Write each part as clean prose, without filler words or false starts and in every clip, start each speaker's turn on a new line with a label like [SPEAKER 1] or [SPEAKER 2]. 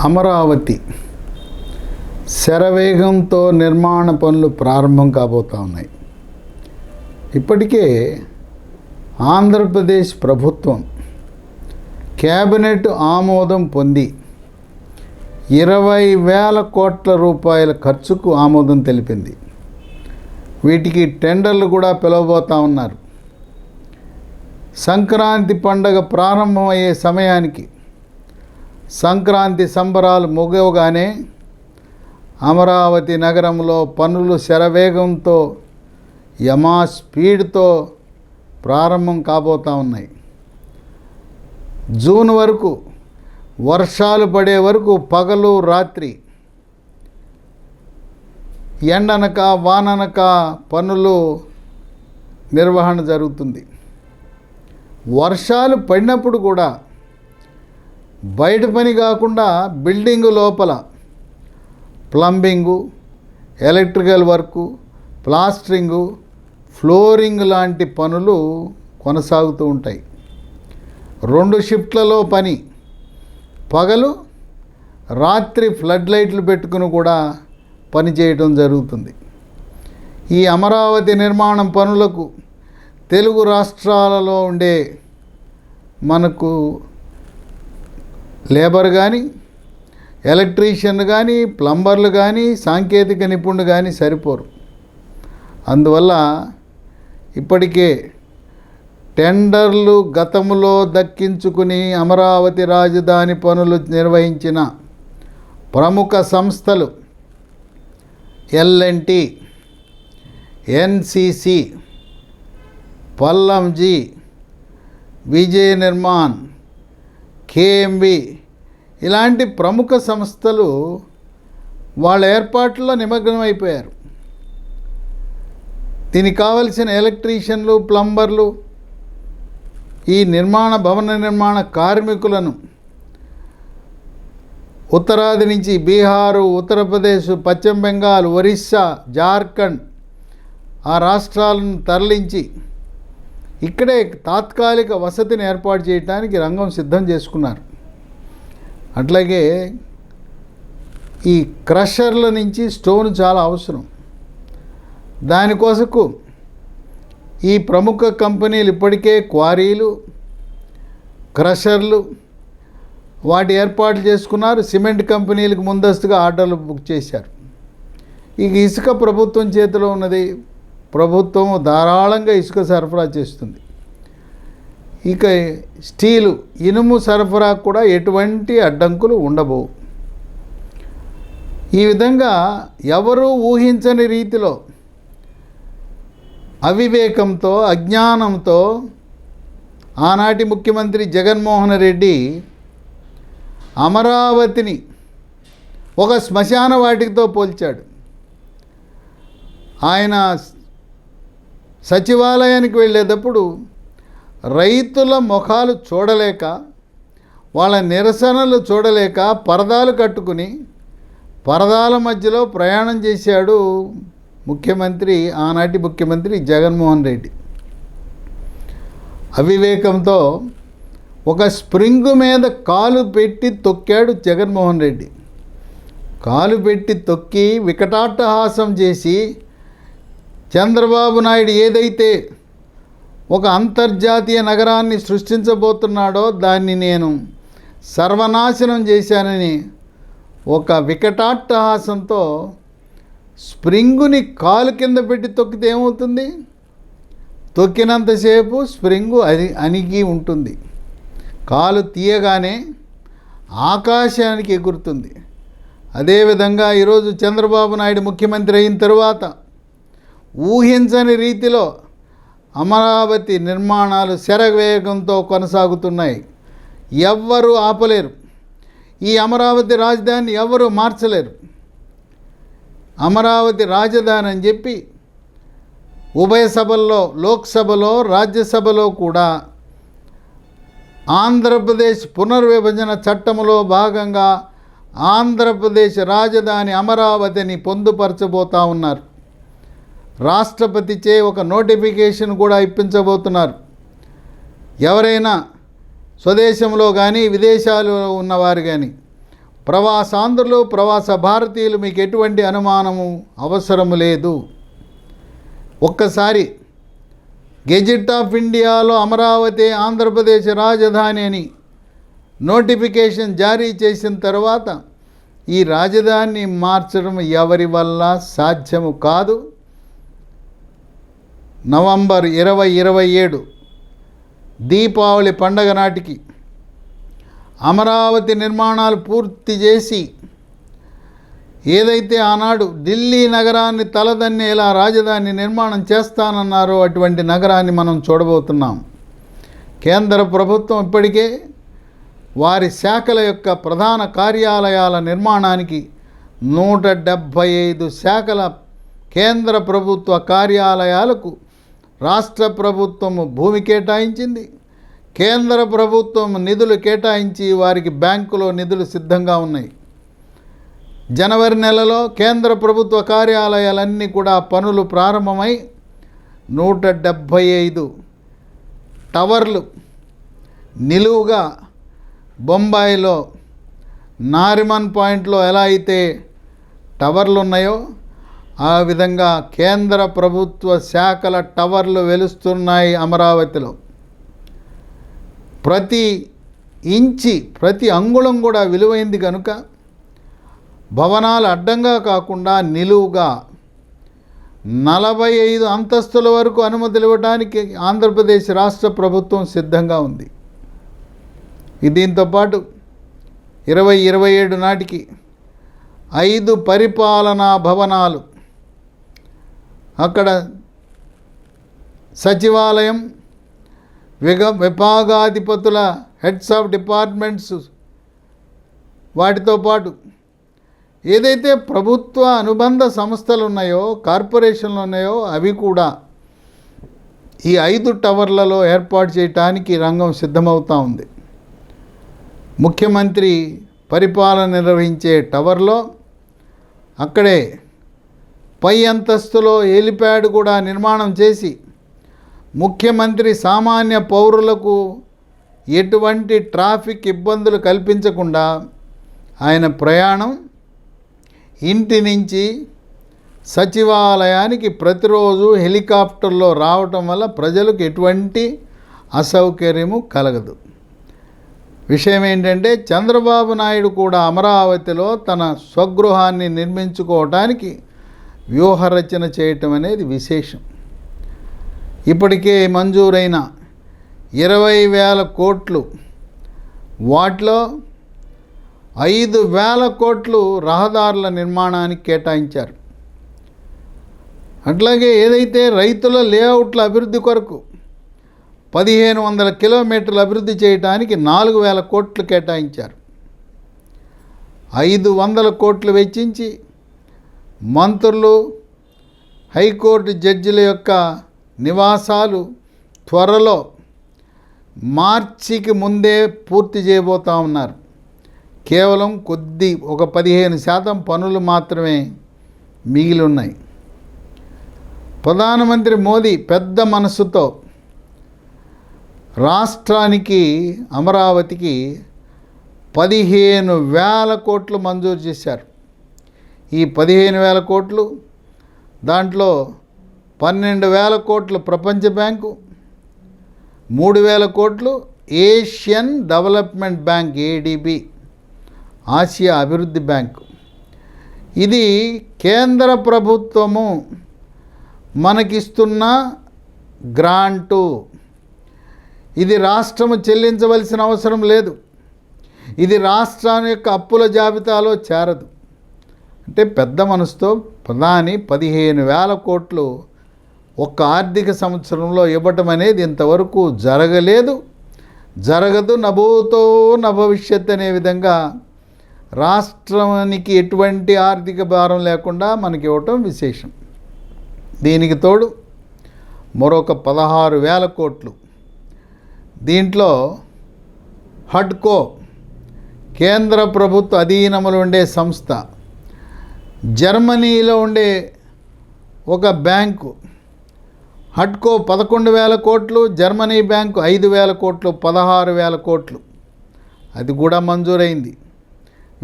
[SPEAKER 1] అమరావతి శరవేగంతో నిర్మాణ పనులు ప్రారంభం కాబోతూ ఉన్నాయి. ఇప్పటికే ఆంధ్రప్రదేశ్ ప్రభుత్వం కేబినెట్ ఆమోదం పొంది 20,000 కోట్ల రూపాయల ఖర్చుకు ఆమోదం తెలిపింది. వీటికి టెండర్లు కూడా పిలవబోతూ ఉన్నారు. సంక్రాంతి పండగ ప్రారంభమయ్యే సమయానికి సంక్రాంతి సంబరాలు ముగవగానే అమరావతి నగరంలో పనులు శరవేగంతో యమా స్పీడ్తో ప్రారంభం కాబోతూ ఉన్నాయి. జూన్ వరకు వర్షాలు పడే వరకు పగలు రాత్రి ఎండనక వాననక పనులు నిర్వహణ జరుగుతుంది. వర్షాలు పడినప్పుడు కూడా బయట పని కాకుండా బిల్డింగు లోపల ప్లంబింగు, ఎలక్ట్రికల్ వర్కు, ప్లాస్టరింగు, ఫ్లోరింగ్ లాంటి పనులు కొనసాగుతూ ఉంటాయి. 2 షిఫ్ట్లలో పని, పగలు రాత్రి ఫ్లడ్ లైట్లు పెట్టుకుని కూడా పని చేయడం జరుగుతుంది. ఈ అమరావతి నిర్మాణం పనులకు తెలుగు రాష్ట్రాలలో ఉండే మనకు లేబర్ కానీ, ఎలక్ట్రీషియన్ కానీ, ప్లంబర్లు కానీ, సాంకేతిక నిపుణులు కానీ సరిపోరు. అందువల్ల ఇప్పటికే టెండర్లు గతంలో దక్కించుకుని అమరావతి రాజధాని పనులు నిర్వహించిన ప్రముఖ సంస్థలు L&T, NCC, పల్లంజీ, విజయ నిర్మాణ్, KMB ఇలాంటి ప్రముఖ సంస్థలు వాళ్ళ ఏర్పాట్లలో నిమగ్నం అయిపోయారు. దీనికి కావలసిన ఎలక్ట్రీషియన్లు, ప్లంబర్లు, ఈ భవన నిర్మాణ కార్మికులను ఉత్తరాది నుంచి బీహారు, ఉత్తరప్రదేశ్, పశ్చిమ బెంగాల్, ఒరిస్సా, జార్ఖండ్ ఆ రాష్ట్రాలను తరలించి ఇక్కడే తాత్కాలిక వసతిని ఏర్పాటు చేయడానికి రంగం సిద్ధం చేసుకున్నారు. అట్లాగే ఈ క్రషర్ల నుంచి స్టోన్ చాలా అవసరం. దానికోసకు ఈ ప్రముఖ కంపెనీలు ఇప్పటికే క్వారీలు, క్రషర్లు వాటి ఏర్పాట్లు చేసుకున్నారు. సిమెంట్ కంపెనీలకు ముందస్తుగా ఆర్డర్లు బుక్ చేశారు. ఇక ఇసుక ప్రభుత్వం చేతిలో ఉన్నది. ప్రభుత్వం ధారాళంగా ఇసుక సరఫరా చేస్తుంది. ఇక స్టీలు, ఇనుము సరఫరా కూడా ఎటువంటి అడ్డంకులు ఉండబోవు. ఈ విధంగా ఎవరూ ఊహించని రీతిలో అవివేకంతో, అజ్ఞానంతో ఆనాటి ముఖ్యమంత్రి జగన్మోహన్ రెడ్డి అమరావతిని ఒక శ్మశాన వాటికతో పోల్చాడు. ఆయన సచివాలయానికి వెళ్ళేటప్పుడు రైతుల ముఖాలు చూడలేక, వాళ్ళ నిరసనలు చూడలేక పరదాలు కట్టుకుని పరదాల మధ్యలో ప్రయాణం చేశాడు ఆనాటి ముఖ్యమంత్రి జగన్మోహన్ రెడ్డి. అవివేకంతో ఒక స్ప్రింగ్ మీద కాలు పెట్టి తొక్కాడు జగన్మోహన్ రెడ్డి. కాలు పెట్టి తొక్కి వికటాట్టహాసం చేసి చంద్రబాబు నాయుడు ఏదైతే ఒక అంతర్జాతీయ నగరాన్ని సృష్టించబోతున్నాడో దాన్ని నేను సర్వనాశనం చేశానని ఒక వికటాట్టహాసంతో స్ప్రింగుని కాలు కింద పెట్టి తొక్కితే ఏమవుతుంది? తొక్కినంతసేపు స్ప్రింగు అణిగి ఉంటుంది. కాలు తీయగానే ఆకాశానికి ఎగురుతుంది. అదేవిధంగా ఈరోజు చంద్రబాబు నాయుడు ముఖ్యమంత్రి అయిన తరువాత ఊహించని రీతిలో అమరావతి నిర్మాణాలు శరవేగంతో కొనసాగుతున్నాయి. ఎవ్వరూ ఆపలేరు. ఈ అమరావతి రాజధానిని ఎవరు మార్చలేరు. అమరావతి రాజధాని అని చెప్పి ఉభయ సభల్లో, లోక్సభలో, రాజ్యసభలో కూడా ఆంధ్రప్రదేశ్ పునర్విభజన చట్టంలో భాగంగా ఆంధ్రప్రదేశ్ రాజధాని అమరావతిని పొందుపరచబోతూ ఉన్నారు. రాష్ట్రపతిచే ఒక నోటిఫికేషన్ కూడా ఇప్పించబోతున్నారు. ఎవరైనా స్వదేశంలో కానీ విదేశాల్లో ఉన్నవారు కానీ ప్రవాసాంధ్రులు, ప్రవాస భారతీయులు మీకు ఎటువంటి అనుమానము అవసరము లేదు. ఒక్కసారి గెజిట్ ఆఫ్ ఇండియాలో అమరావతి ఆంధ్రప్రదేశ్ రాజధాని అని నోటిఫికేషన్ జారీ చేసిన తర్వాత ఈ రాజధానిని మార్చడం ఎవరి వల్ల సాధ్యము కాదు. నవంబర్ 2027 దీపావళి పండగ నాటికి అమరావతి నిర్మాణాలు పూర్తి చేసి ఏదైతే ఆనాడు ఢిల్లీ నగరాన్ని తలదన్నేలా రాజధాని నిర్మాణం చేస్తానన్నారో అటువంటి నగరాన్ని మనం చూడబోతున్నాం. కేంద్ర ప్రభుత్వం ఇప్పటికే వారి శాఖల యొక్క ప్రధాన కార్యాలయాల నిర్మాణానికి 175 శాఖల కేంద్ర ప్రభుత్వ కార్యాలయాలకు రాష్ట్ర ప్రభుత్వము భూమి కేటాయించింది. కేంద్ర ప్రభుత్వం నిధులు కేటాయించి వారికి బ్యాంకులో నిధులు సిద్ధంగా ఉన్నాయి. జనవరి నెలలో కేంద్ర ప్రభుత్వ కార్యాలయాలన్నీ కూడా పనులు ప్రారంభమై 175 టవర్లు నిలువుగా బొంబాయిలో నారిమన్ పాయింట్లో ఎలా అయితే టవర్లు ఉన్నాయో ఆ విధంగా కేంద్ర ప్రభుత్వ శాఖల టవర్లు వెలుస్తున్నాయి అమరావతిలో. ప్రతి ఇంచి ప్రతి అంగుళం కూడా విలువైంది కనుక భవనాలు అడ్డంగా కాకుండా నిలువుగా 45 అంతస్తుల వరకు అనుమతులు ఇవ్వడానికి ఆంధ్రప్రదేశ్ రాష్ట్ర ప్రభుత్వం సిద్ధంగా ఉంది. దీంతోపాటు 2027 నాటికి 5 పరిపాలనా భవనాలు, అక్కడ సచివాలయం, విభాగాధిపతుల హెడ్స్ ఆఫ్ డిపార్ట్మెంట్స్, వాటితో పాటు ఏదైతే ప్రభుత్వ అనుబంధ సంస్థలు ఉన్నాయో, కార్పొరేషన్లు ఉన్నాయో అవి కూడా ఈ 5 టవర్లలో ఏర్పాటు చేయడానికి రంగం సిద్ధమవుతూ ఉంది. ముఖ్యమంత్రి పరిపాలన నిర్వహించే టవర్లో అక్కడే పై అంతస్తులో హెలిప్యాడ్ కూడా నిర్మాణం చేసి ముఖ్యమంత్రి సామాన్య పౌరులకు ఎటువంటి ట్రాఫిక్ ఇబ్బందులు కల్పించకుండా ఆయన ప్రయాణం ఇంటి నుంచి సచివాలయానికి ప్రతిరోజు హెలికాప్టర్లో రావటం వల్ల ప్రజలకు ఎటువంటి అసౌకర్యము కలగదు. విషయం ఏంటంటే చంద్రబాబు నాయుడు కూడా అమరావతిలో తన స్వగృహాన్ని నిర్మించుకోవటానికి వ్యూహరచన చేయటం అనేది విశేషం. ఇప్పటికే మంజూరైన 20,000 కోట్లు, వాటిలో 5,000 కోట్లు రహదారుల నిర్మాణానికి కేటాయించారు. అట్లాగే ఏదైతే రైతుల లేఅవుట్ల అభివృద్ధి కొరకు 1,500 కిలోమీటర్లు అభివృద్ధి చేయడానికి 4,000 కోట్లు కేటాయించారు. 500 కోట్లు వెచ్చించి మంత్రులు, హైకోర్టు జడ్జిల యొక్క నివాసాలు త్వరలో మార్చికి ముందే పూర్తి చేయబోతూ ఉన్నారు. కేవలం ఒక 15% పనులు మాత్రమే మిగిలి ఉన్నాయి. ప్రధానమంత్రి మోదీ పెద్ద మనసుతో రాష్ట్రానికి, అమరావతికి 15,000 కోట్లు మంజూరు చేశారు. ఈ 15,000 కోట్లు దాంట్లో 12,000 కోట్లు ప్రపంచ బ్యాంకు, 3,000 కోట్లు Asian development bank ADB, Asia అభివృద్ధి బ్యాంకు. ఇది కేంద్ర ప్రభుత్వము మనకిస్తున్న గ్రాంటు. ఇది రాష్ట్రము చెల్లించవలసిన అవసరం లేదు. ఇది రాష్ట్రాన్ని యొక్క అప్పుల జాబితాలో చేరదు. అంటే పెద్ద మనసుతో ప్రధాని 15,000 కోట్లు ఒక్క ఆర్థిక సంవత్సరంలో ఇవ్వటం అనేది ఇంతవరకు జరగలేదు, జరగదు, నభూతో నభవిష్యత్ అనే విధంగా రాష్ట్రానికి ఎటువంటి ఆర్థిక భారం లేకుండా మనకి ఇవ్వటం విశేషం. దీనికి తోడు మరొక 16,000 కోట్లు. దీంట్లో హడ్కో, కేంద్ర ప్రభుత్వ అధీనములో ఉండే సంస్థ, జర్మనీలో ఉండే ఒక బ్యాంకు, హడ్కో 11,000 కోట్లు, జర్మనీ బ్యాంకు 5,000 కోట్లు, 16,000 కోట్లు. అది కూడా మంజూరైంది.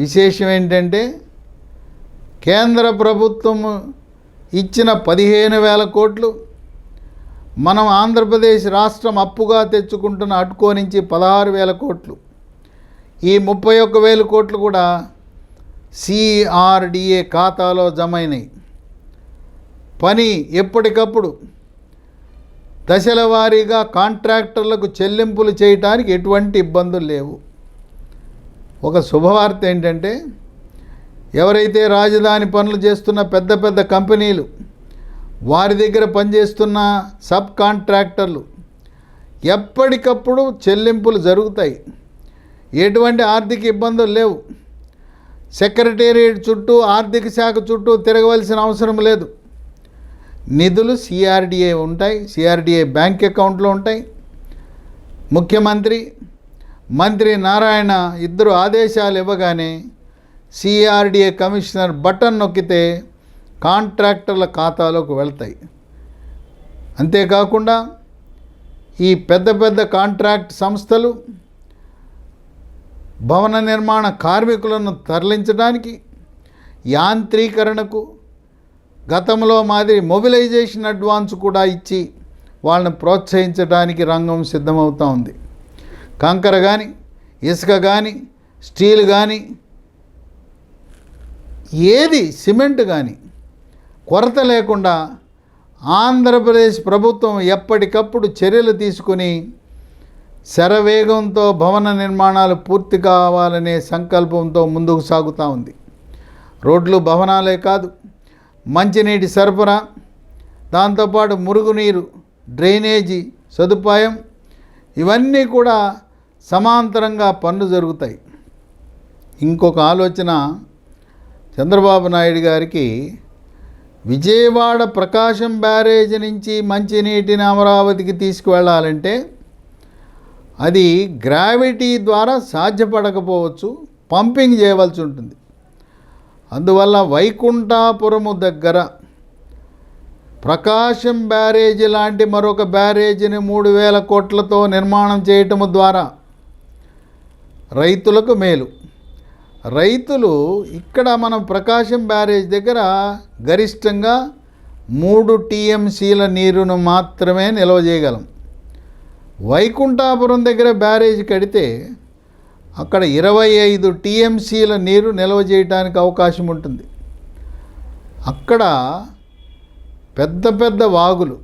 [SPEAKER 1] విశేషం ఏంటంటే కేంద్ర ప్రభుత్వం ఇచ్చిన 15,000 కోట్లు, మనం ఆంధ్రప్రదేశ్ రాష్ట్రం అప్పుగా తెచ్చుకుంటున్న అడ్కో నుంచి 16,000 కోట్లు, ఈ 31,000 కోట్లు కూడా సిఆర్డిఏ ఖాతాలో జమ అయినాయి. పని ఎప్పటికప్పుడు దశల వారీగా కాంట్రాక్టర్లకు చెల్లింపులు చేయడానికి ఎటువంటి ఇబ్బందులు లేవు. ఒక శుభవార్త ఏంటంటే ఎవరైతే రాజధాని పనులు చేస్తున్న పెద్ద పెద్ద కంపెనీలు, వారి దగ్గర పనిచేస్తున్న సబ్ కాంట్రాక్టర్లు ఎప్పటికప్పుడు చెల్లింపులు జరుగుతాయి. ఎటువంటి ఆర్థిక ఇబ్బందులు లేవు. సెక్రటేరియట్ చుట్టూ, ఆర్థిక శాఖ చుట్టూ తిరగవలసిన అవసరం లేదు. నిధులు సిఆర్డిఏ ఉంటాయి, సిఆర్డిఏ బ్యాంక్ అకౌంట్లో ఉంటాయి. ముఖ్యమంత్రి, మంత్రి నారాయణ ఇద్దరు ఆదేశాలు ఇవ్వగానే సిఆర్డిఏ కమిషనర్ బటన్ నొక్కితే కాంట్రాక్టర్ల ఖాతాలోకి వెళ్తాయి. అంతేకాకుండా ఈ పెద్ద పెద్ద కాంట్రాక్ట్ సంస్థలు భవన నిర్మాణ కార్మికులను తరలించడానికి, యాంత్రీకరణకు గతంలో మాదిరి మొబిలైజేషన్ అడ్వాన్స్ కూడా ఇచ్చి వాళ్ళని ప్రోత్సహించడానికి రంగం సిద్ధమవుతూ ఉంది. కంకర కానీ, ఇసుక కానీ, స్టీల్ కానీ, ఏది సిమెంట్ కానీ కొరత లేకుండా ఆంధ్రప్రదేశ్ ప్రభుత్వం ఎప్పటికప్పుడు చర్యలు తీసుకుని శరవేగంతో భవన నిర్మాణాలు పూర్తి కావాలనే సంకల్పంతో ముందుకు సాగుతూ ఉంది. రోడ్లు, భవనాలే కాదు, మంచినీటి సరఫరా, దాంతోపాటు మురుగునీరు, డ్రైనేజీ సదుపాయం, ఇవన్నీ కూడా సమాంతరంగా పనులు జరుగుతాయి. ఇంకొక ఆలోచన చంద్రబాబు నాయుడు గారికి, విజయవాడ ప్రకాశం బ్యారేజ్ నుంచి మంచినీటిని అమరావతికి తీసుకువెళ్ళాలంటే అది గ్రావిటీ ద్వారా సాధ్యపడకపోవచ్చు, పంపింగ్ చేయవలసి ఉంటుంది. అందువల్ల వైకుంఠాపురము దగ్గర ప్రకాశం బ్యారేజీ లాంటి మరొక బ్యారేజీని 3,000 కోట్లతో నిర్మాణం చేయటము ద్వారా రైతులకు మేలు. రైతులు ఇక్కడ మనం ప్రకాశం బ్యారేజ్ దగ్గర గరిష్టంగా 3 టీఎంసీల నీరును మాత్రమే నిల్వ చేయగలం. వైకుంఠాపురం దగ్గర బ్యారేజ్ కడితే అక్కడ 25 టీఎంసీల నీరు నిల్వ చేయడానికి అవకాశం ఉంటుంది. అక్కడ పెద్ద పెద్ద వాగులు,